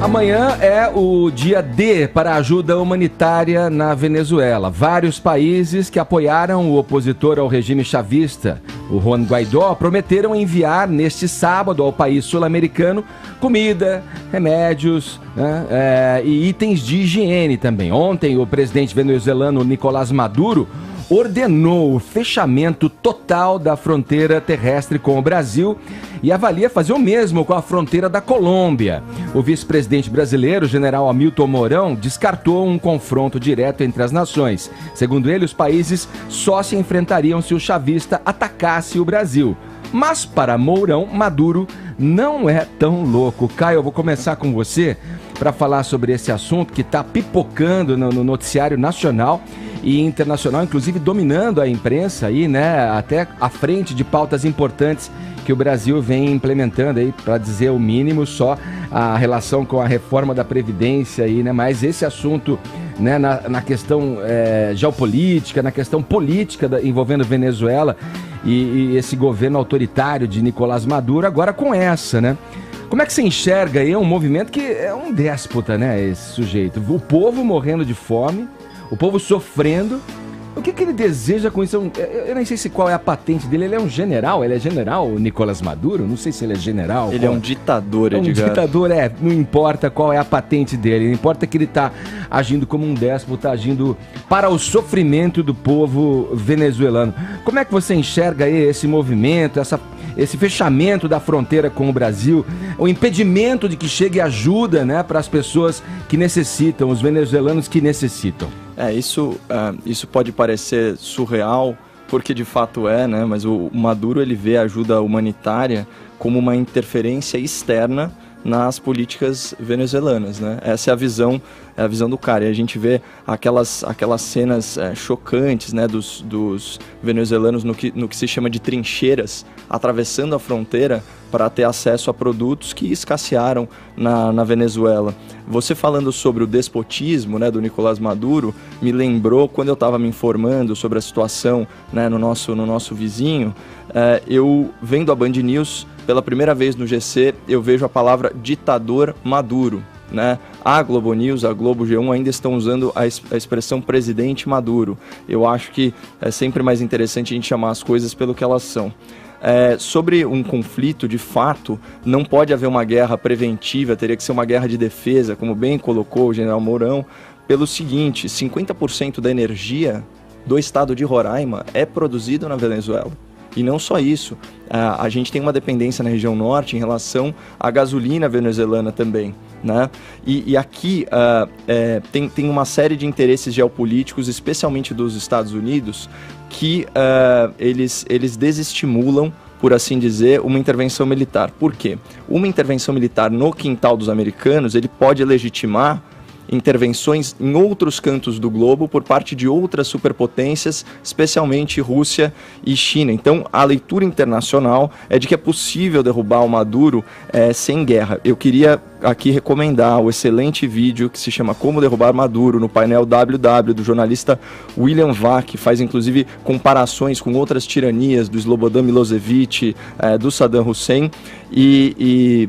Amanhã é o dia D para a ajuda humanitária na Venezuela. Vários países que apoiaram o opositor ao regime chavista, o Juan Guaidó, prometeram enviar neste sábado ao país sul-americano comida, remédios, né, e itens de higiene também. Ontem, o presidente venezuelano Nicolás Maduro ordenou o fechamento total da fronteira terrestre com o Brasil e avalia fazer o mesmo com a fronteira da Colômbia. O vice-presidente brasileiro, general Hamilton Mourão, descartou um confronto direto entre as nações. Segundo ele, os países só se enfrentariam se o chavista atacasse o Brasil. Mas para Mourão, Maduro não é tão louco. Caio, eu vou começar com você para falar sobre esse assunto que está pipocando no noticiário nacional e internacional, inclusive dominando a imprensa aí, né, até à frente de pautas importantes que o Brasil vem implementando aí, para dizer o mínimo, só a relação com a reforma da Previdência aí, né, mas esse assunto, né, na questão geopolítica, na questão política envolvendo Venezuela e esse governo autoritário de Nicolás Maduro, agora com essa, né? Como é que você enxerga aí um movimento que é um déspota, né, esse sujeito? O povo morrendo de fome, o povo sofrendo. O que ele deseja com isso? Eu nem sei qual é a patente dele. Ele é um general? Ele é general, o Nicolás Maduro? Não sei se ele é general. Ele é um ditador, Edgar. Um ditador, não importa qual é a patente dele. Não importa que ele está agindo como um déspota, agindo para o sofrimento do povo venezuelano. Como é que você enxerga aí esse movimento, esse fechamento da fronteira com o Brasil, o impedimento de que chegue ajuda, né, para as pessoas que necessitam, os venezuelanos que necessitam? Isso pode parecer surreal, porque de fato né, mas o Maduro ele vê a ajuda humanitária como uma interferência externa nas políticas venezuelanas, né? Essa é a visão do cara. E a gente vê aquelas cenas chocantes, né, dos venezuelanos no que se chama de trincheiras, atravessando a fronteira para ter acesso a produtos que escassearam na Venezuela. Você falando sobre o despotismo, né, do Nicolás Maduro, me lembrou quando eu estava me informando sobre a situação, né, no nosso vizinho, eu vendo a Band News, pela primeira vez no GC, eu vejo a palavra ditador Maduro, né? A Globo News, a Globo G1 ainda estão usando a expressão presidente Maduro. Eu acho que é sempre mais interessante a gente chamar as coisas pelo que elas são. Sobre um conflito, de fato, não pode haver uma guerra preventiva, teria que ser uma guerra de defesa, como bem colocou o general Mourão, pelo seguinte: 50% da energia do estado de Roraima é produzido na Venezuela. E não só isso, a gente tem uma dependência na região norte em relação à gasolina venezuelana também, né? E aqui tem uma série de interesses geopolíticos, especialmente dos Estados Unidos, que eles desestimulam, por assim dizer, uma intervenção militar. Por quê? Uma intervenção militar no quintal dos americanos, ele pode legitimar intervenções em outros cantos do globo por parte de outras superpotências, especialmente Rússia e China. Então, a leitura internacional é de que é possível derrubar o Maduro sem guerra. Eu queria aqui recomendar o excelente vídeo que se chama Como Derrubar Maduro, no painel WW, do jornalista William Vac, que faz inclusive comparações com outras tiranias do Slobodan Milosevic, do Saddam Hussein,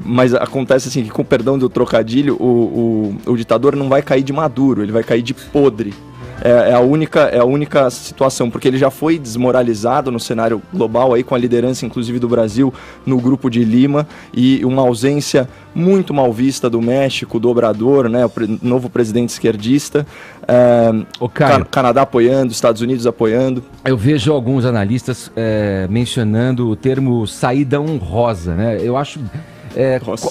mas acontece assim que, com perdão do trocadilho, o ditador não vai cair de maduro, ele vai cair de podre. É a única situação, porque ele já foi desmoralizado no cenário global, aí, com a liderança inclusive do Brasil no Grupo de Lima, e uma ausência muito mal vista do México, do Obrador, né, o novo presidente esquerdista, Canadá apoiando, Estados Unidos apoiando. Eu vejo alguns analistas mencionando o termo saída honrosa, né? Eu acho...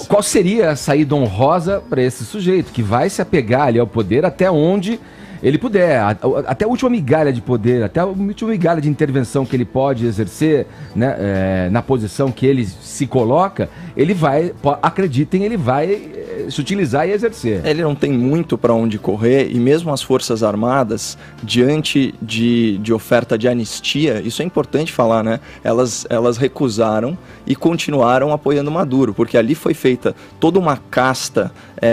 qual seria a saída honrosa para esse sujeito, que vai se apegar ali ao poder até onde ele puder, até a última migalha de poder, até a última migalha de intervenção que ele pode exercer, né, na posição que ele se coloca, ele vai, acreditem, ele vai se utilizar e exercer. Ele não tem muito para onde correr, e mesmo as Forças Armadas, diante de oferta de anistia, isso é importante falar, né? Elas recusaram e continuaram apoiando Maduro, porque ali foi feita toda uma casta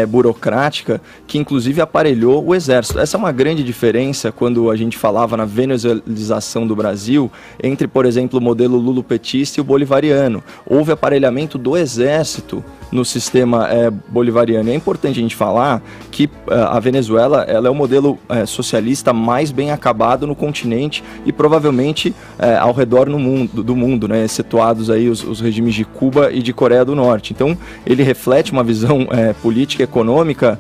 burocrática que inclusive aparelhou o exército. Essa é uma grande diferença quando a gente falava na venezuelização do Brasil entre, por exemplo, o modelo lulopetista e o bolivariano. Houve aparelhamento do exército no sistema bolivariano. É importante a gente falar que a Venezuela ela é o modelo socialista mais bem acabado no continente e provavelmente ao redor do mundo, né, excetuados aí os regimes de Cuba e de Coreia do Norte. Então, ele reflete uma visão política e econômica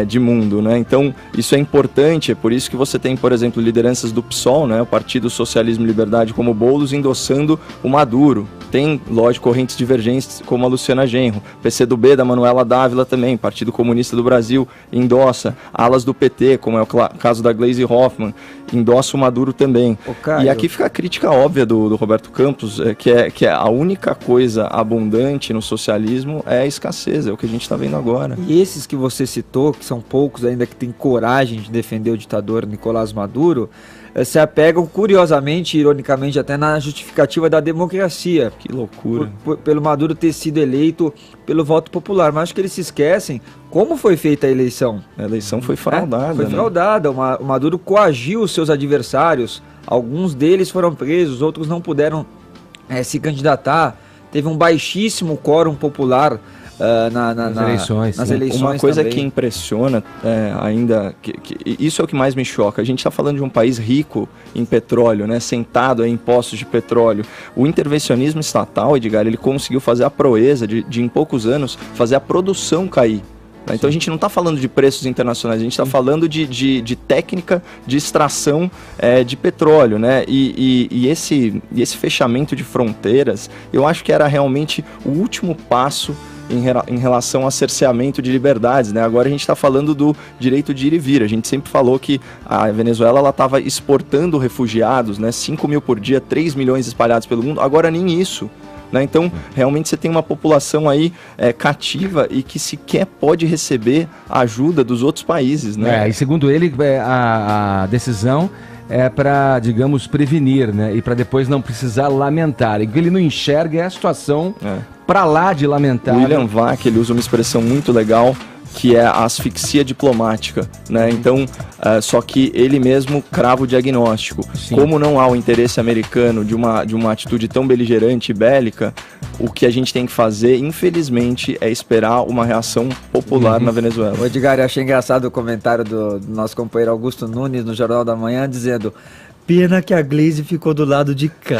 de mundo, né? Então, isso é importante, é por isso que você tem, por exemplo, lideranças do PSOL, né, o Partido Socialismo e Liberdade, como Boulos, endossando o Maduro. Tem, lógico, correntes divergentes como a Luciana Genro, PCdoB da Manuela Dávila também, Partido Comunista do Brasil endossa, alas do PT, como é o caso da Gleisi Hoffmann, endossa o Maduro também. E aqui fica a crítica óbvia do Roberto Campos, que é a única coisa abundante no socialismo é a escassez, é o que a gente está vendo agora. E esses que você citou, que são poucos ainda que têm coragem de defender o ditador Nicolás Maduro, se apegam curiosamente, ironicamente, até na justificativa da democracia. Que loucura. Pelo Maduro ter sido eleito pelo voto popular. Mas acho que eles se esquecem como foi feita a eleição. A eleição foi fraudada. Foi fraudada. O Maduro coagiu os seus adversários. Alguns deles foram presos, outros não puderam se candidatar. Teve um baixíssimo quórum popular nas eleições. Uma coisa também que impressiona ainda, isso é o que mais me choca. A gente está falando de um país rico em petróleo, né, sentado em poços de petróleo. O intervencionismo estatal, Edgar, ele conseguiu fazer a proeza de em poucos anos fazer a produção cair. Então a gente não está falando de preços internacionais, a gente está falando de técnica de extração de petróleo, né? E esse fechamento de fronteiras, eu acho que era realmente o último passo em relação a cerceamento de liberdades, né? Agora a gente está falando do direito de ir e vir. A gente sempre falou que a Venezuela estava exportando refugiados, né? 5 mil por dia, 3 milhões espalhados pelo mundo, agora nem isso. Né? Então, realmente você tem uma população aí cativa e que sequer pode receber a ajuda dos outros países. Né? E segundo ele, a decisão é para, digamos, prevenir, né? E para depois não precisar lamentar. E o que ele não enxerga é a situação para lá de lamentar. O William Vac, ele usa uma expressão muito legal, que é a asfixia diplomática, né? Então, só que ele mesmo crava o diagnóstico. Sim. Como não há o interesse americano de uma atitude tão beligerante e bélica, o que a gente tem que fazer, infelizmente, é esperar uma reação popular na Venezuela. O Edgar, eu achei engraçado o comentário do nosso companheiro Augusto Nunes no Jornal da Manhã, dizendo: pena que a Gleisi ficou do lado de cá.